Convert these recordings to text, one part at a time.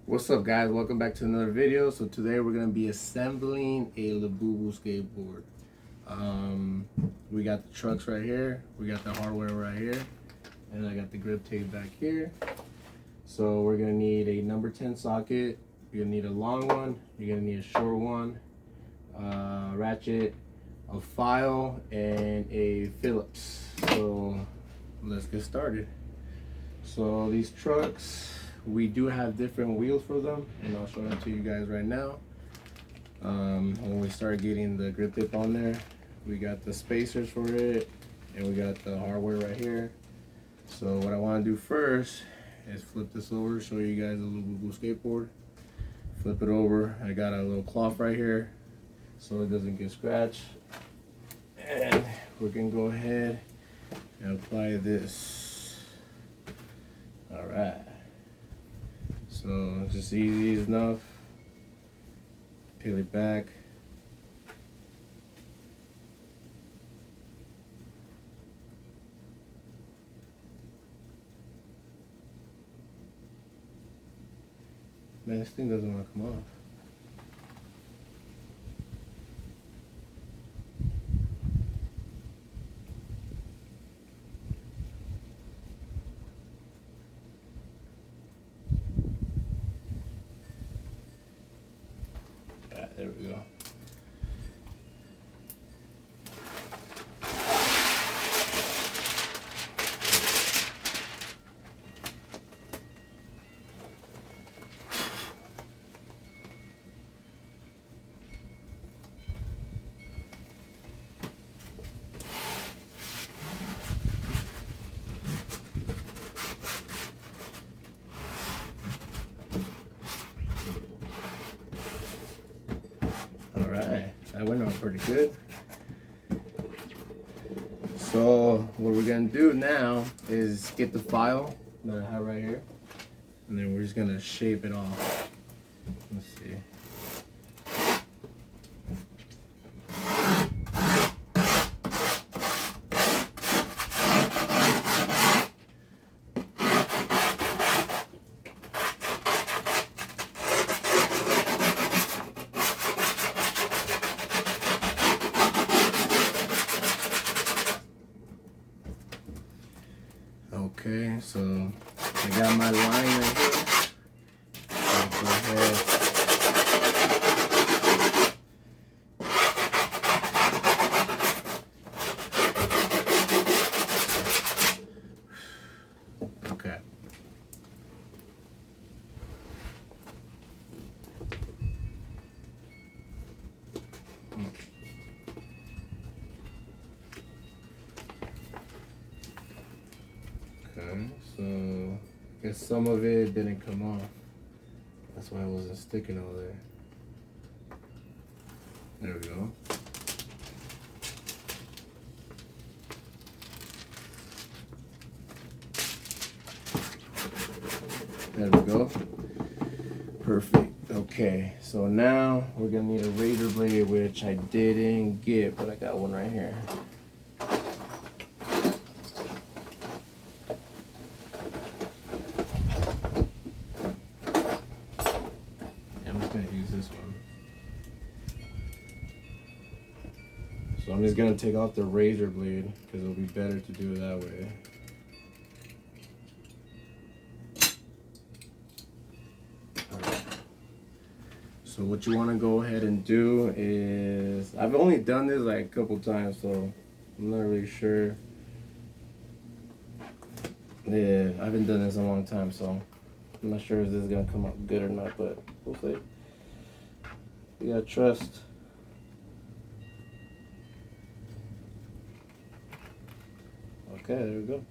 What's up, guys? Welcome back to another video. So today we're gonna be assembling a Labubu skateboard. We got the trucks right here, we got the hardware right here, and I got the grip tape back here. So we're gonna need a number 10 socket, you're gonna need a long one, you're gonna need a short one, ratchet, a file, and a Phillips. So let's get started. So these trucks, we do have different wheels for them, and I'll show them to you guys right now. When we start getting the grip tip on there, we got the spacers for it, and we got the hardware right here. So what I want to do first is flip this over, show you guys a Labubu skateboard. Flip it over. I got a little cloth right here so it doesn't get scratched, and we can go ahead and apply this. All right. So it's just easy enough. Peel it back. Man, this thing doesn't want to come off. Alright, there we go. Alright, that went on pretty good. So what we're gonna do now is get the file that I have right here, and then we're just gonna shape it off. Let's see. Okay, so I got my line right here. I'll go ahead. Okay. Okay, so I guess some of it didn't come off. That's why it wasn't sticking over there. There we go. There we go. Perfect. Okay, so now we're gonna need a razor blade, which I didn't get, but I got one right here. I'm just gonna use this one. So I'm just gonna take off the razor blade because it'll be better to do it that way. So what you want to go ahead and do is, I've only done this like a couple times, so I'm not really sure. Yeah, I haven't done this in a long time, so I'm not sure if this is gonna come out good or not, but we'll see. You gotta trust. Okay, there we go.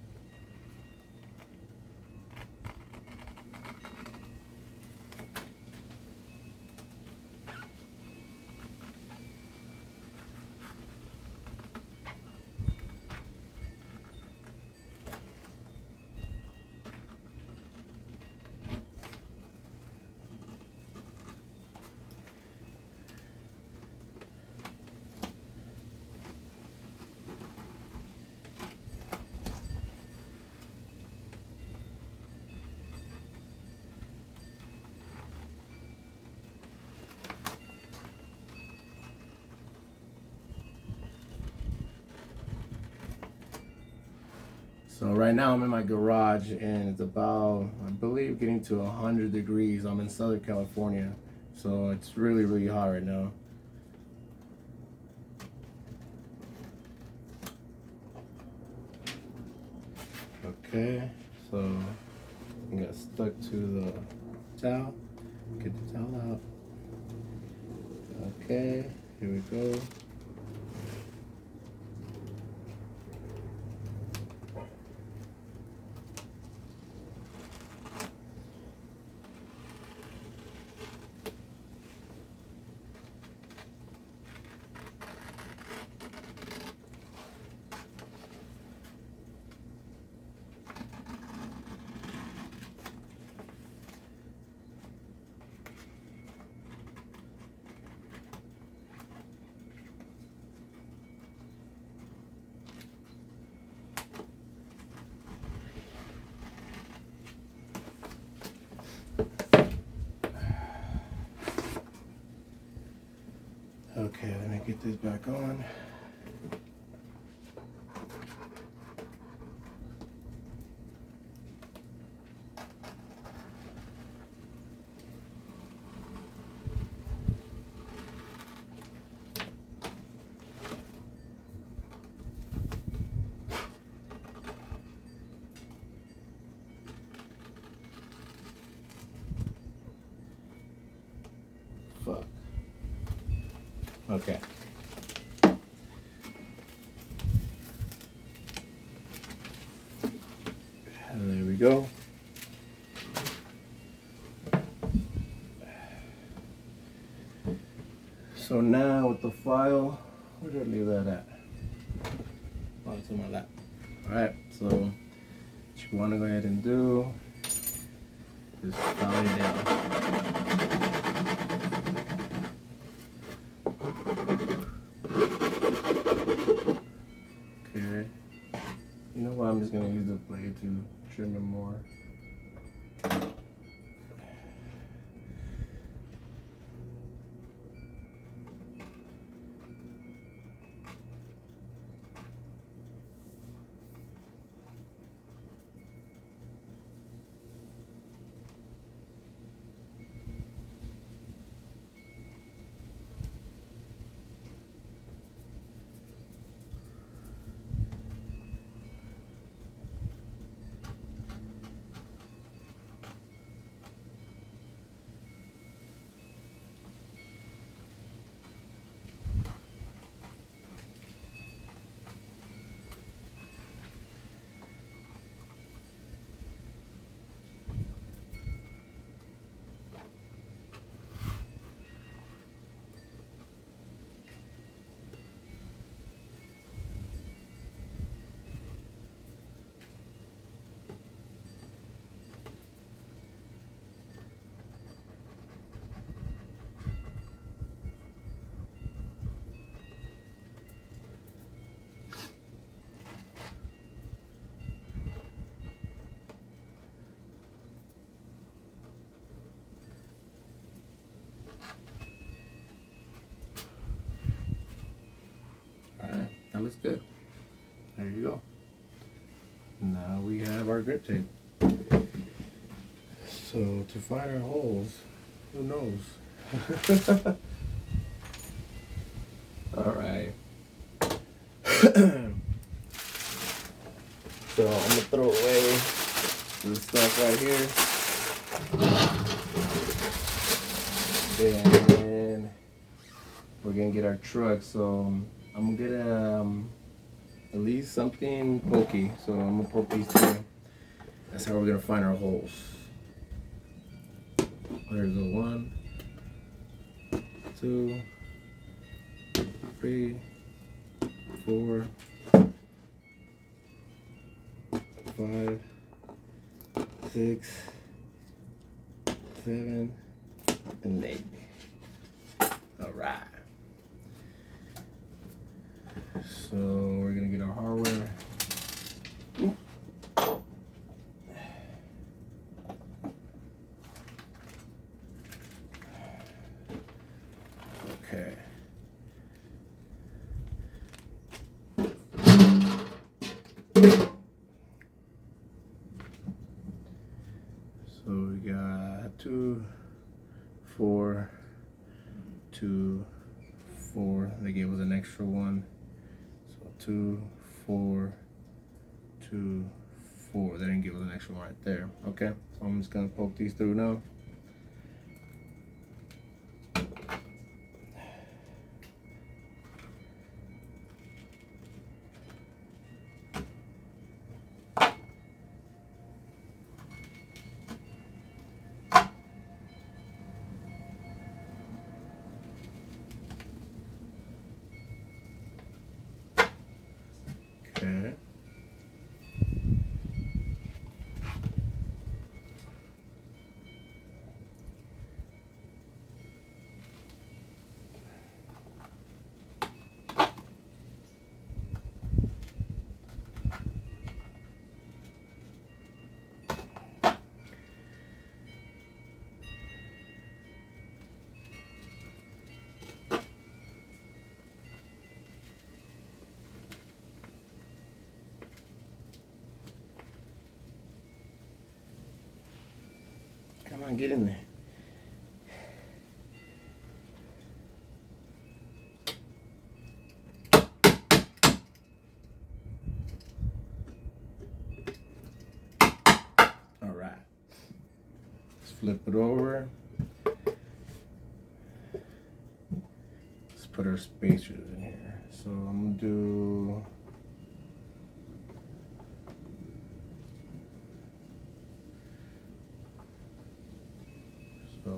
So right now I'm in my garage and it's about, I believe, getting to 100 degrees. I'm in Southern California, so it's really hot right now. Okay, so I got stuck to the towel. Get the towel out. Okay, here we go. Okay, let me get this back on. Fuck. Okay. And there we go. So now with the file, where did I leave that at? Oh, it's on my lap. Alright, so what you want to go ahead and do is file it down. Okay. You know what? I'm just gonna use the blade to trim it more. Alright, that looks good. There you go. Now we have our grip tape. So to find our holes, who knows? Alright. So I'm gonna throw away this stuff right here. And we're gonna get our truck. So I'm gonna get at least something pokey. So I'm gonna poke these two. That's how we're gonna find our holes. There's the 1, 2, 3, 4, 5, 6, 7, and 8. All right. So we're gonna get our hardware. Okay. we got 2, 4, 2, 4. They gave us an extra one. So 2, 4, 2, 4. They didn't give us an extra one right there. Okay, so I'm just gonna poke these through now. Okay. Come on, get in there. All right. Let's flip it over. Let's put our spacers in here. So I'm gonna do So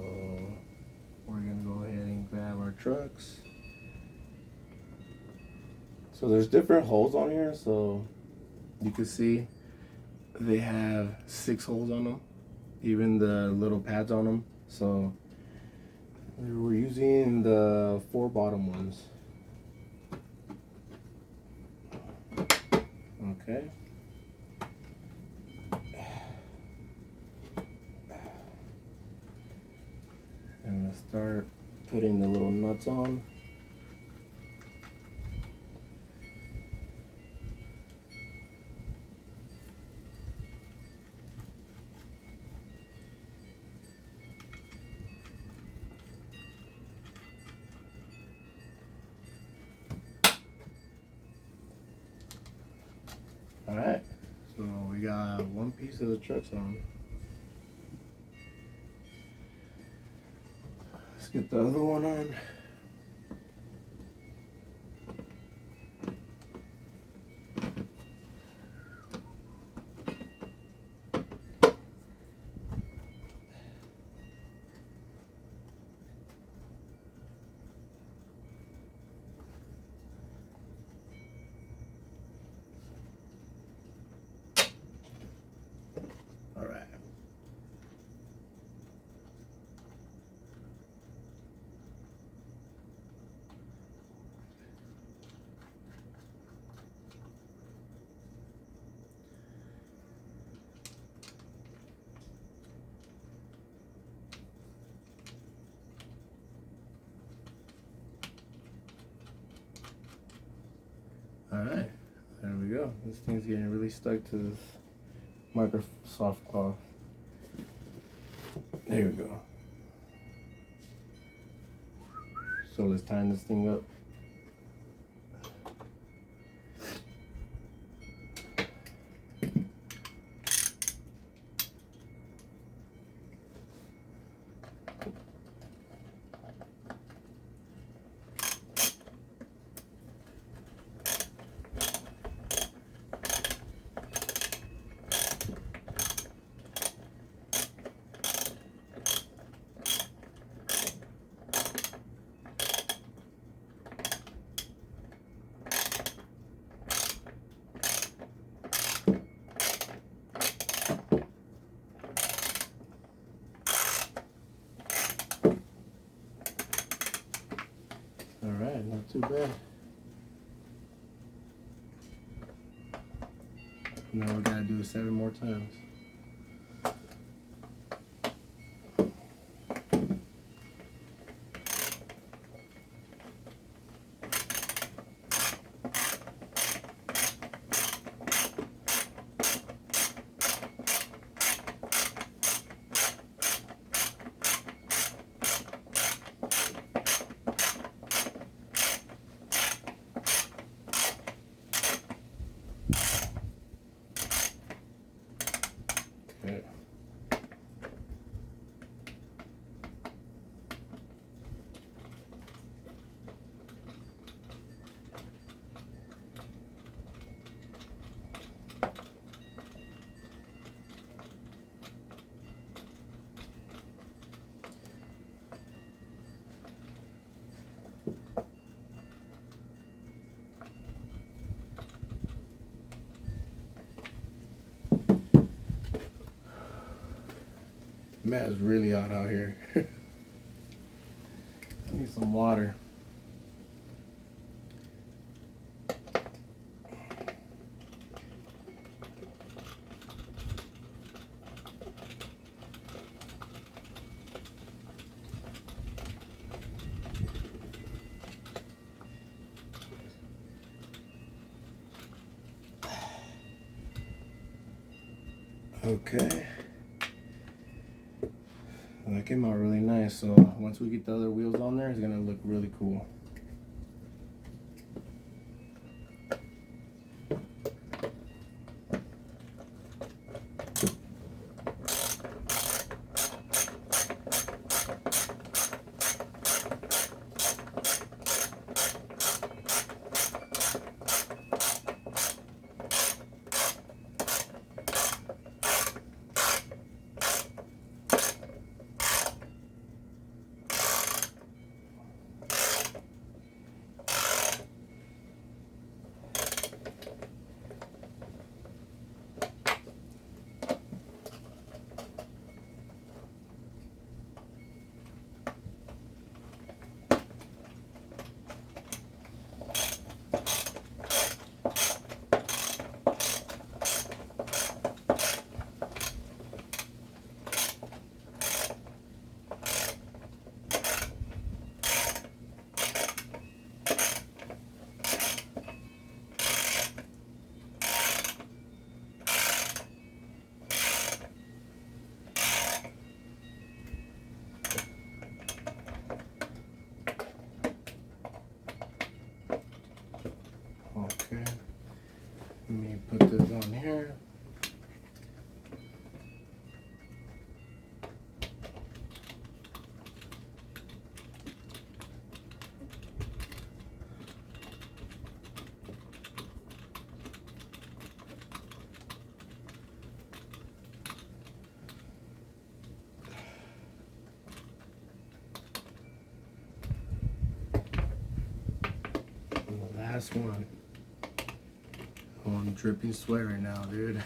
we're gonna go ahead and grab our trucks. So there's different holes on here, so you can see they have 6 holes on them, even the little pads on them. So we're using the 4 bottom ones. Okay. And let's start putting the little nuts on. All right, so we got one piece of the trucks on. Let's get the other one on. All right. All right, there we go. This thing's getting really stuck to this Microsoft cloth. There we go. So let's tighten this thing up. All right, not too bad. Now we gotta do it 7 more times. Man, it's really hot out here. I need some water. Okay. That came out really nice. So once we get the other wheels on there, it's gonna look really cool. Okay, let me put this on here. And the last one. Oh, I'm dripping sweat right now, dude.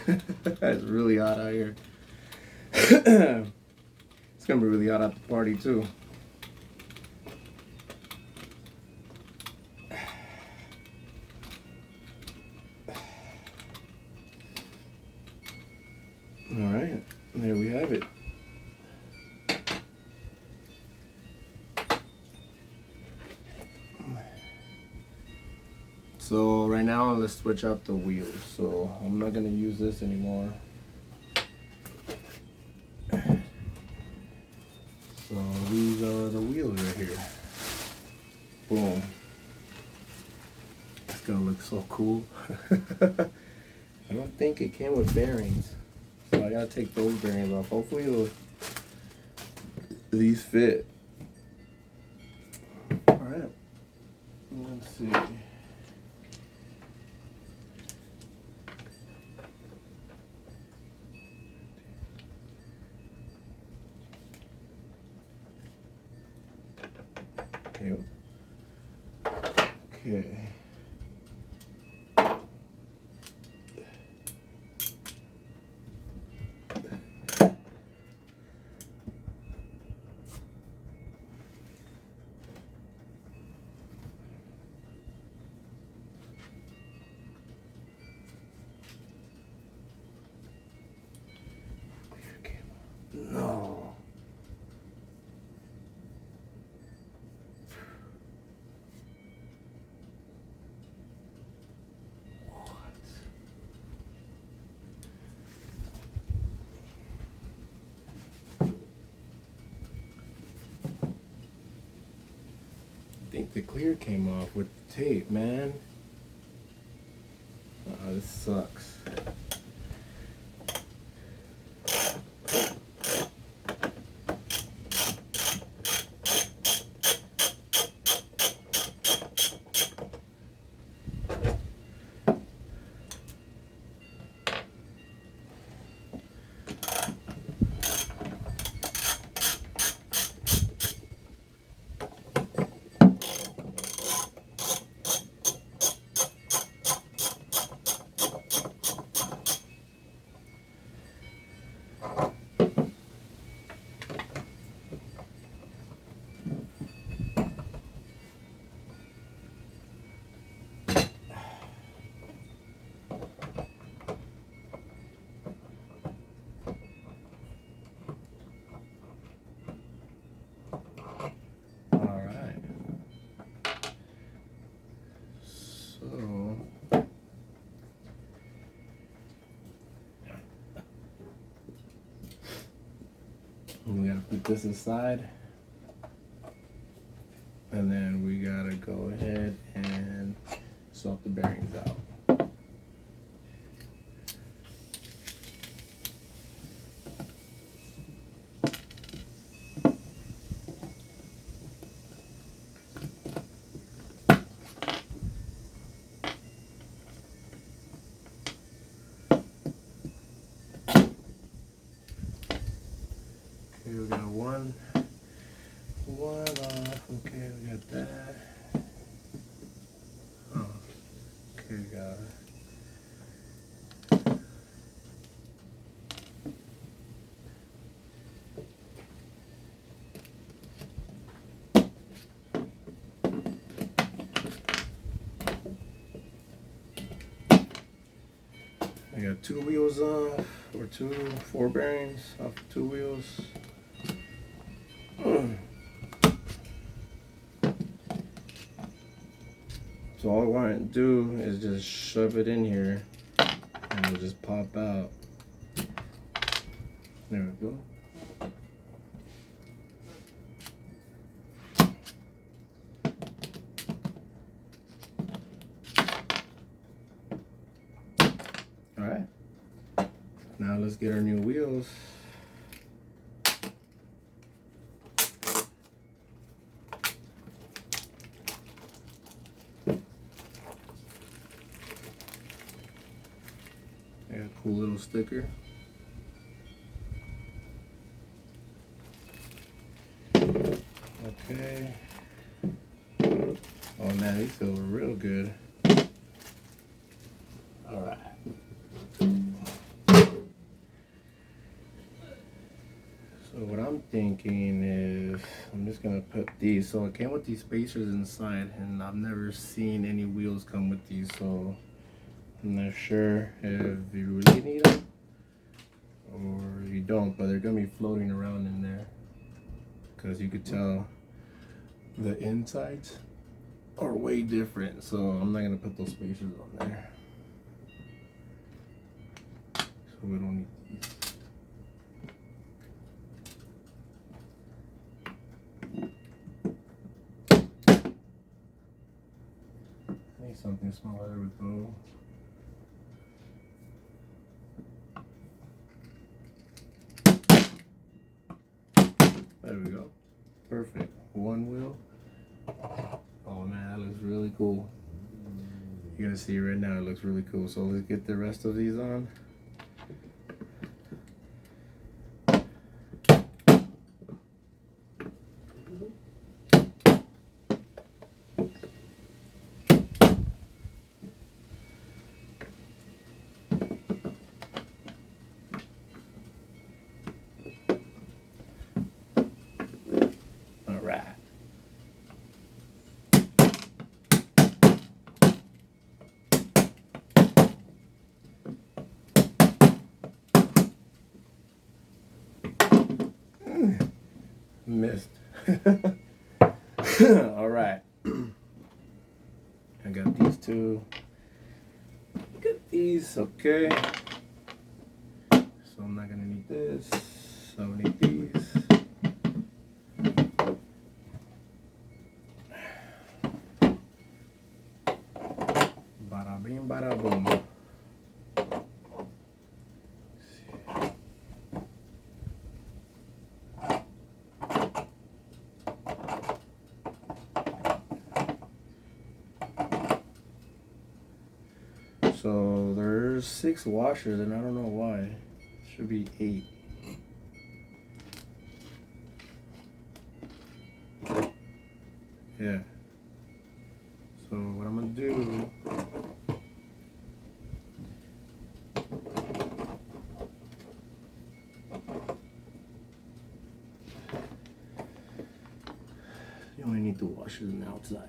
It's really hot out here. It's gonna be really hot at the party too. All right, there we have it. So right now, let's switch out the wheels. So I'm not gonna use this anymore. So these are the wheels right here. Boom. It's gonna look so cool. I don't think it came with bearings. So I gotta take those bearings off. Hopefully these fit. All right, let's see. Okay. No. I think the clear came off with the tape, man. Oh, this sucks. put this aside. And then we gotta go ahead and swap the bearings out. Okay, we got one off. Okay, we got that. Oh, okay, we got it. I got 2 wheels off, or 4 bearings off 2 wheels. So all I want to do is just shove it in here and it'll just pop out. There we go. All right. Now let's get our new wheels. Got a cool little sticker. Okay. Oh man, these feel real good. All right. So what I'm thinking is I'm just gonna put these. So it came with these spacers inside, and I've never seen any wheels come with these. So I'm not sure if you really need them or you don't, but they're gonna be floating around in there because you could tell the insides are way different. So I'm not gonna put those spacers on there. So we don't need these. I need something smaller. There we go. There we go. Perfect. One wheel. Oh man, that looks really cool. You're gonna see right now, it looks really cool. So let's get the rest of these on. All right. Missed. All right. I got these two. Get these, okay. So I'm not gonna need this. So I need these. Bada bing, bada boom. So there's 6 washers, and I don't know why. It should be 8. Yeah. So what I'm gonna do, you only need the washers on the outside.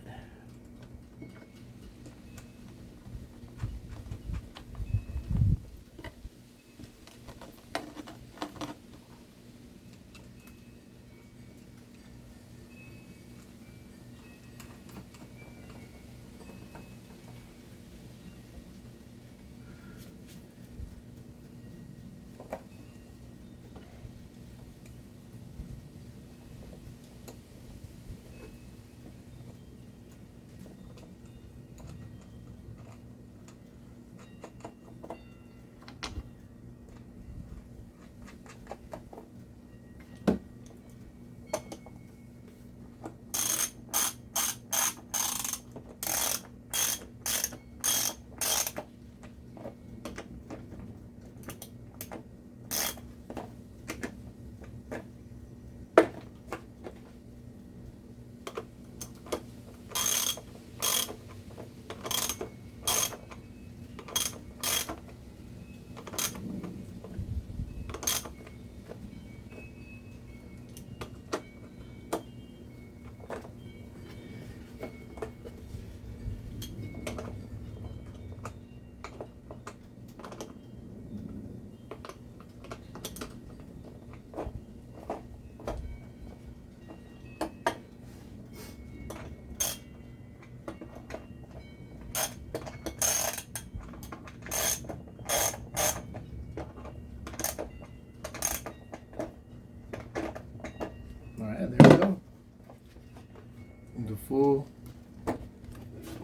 full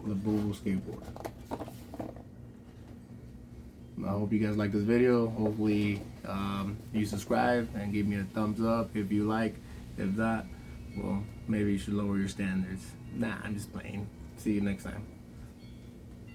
Labubu skateboard. I hope you guys like this video. Hopefully you subscribe and give me a thumbs up if you like. If not, well, maybe you should lower your standards. Nah, I'm just playing. See you next time.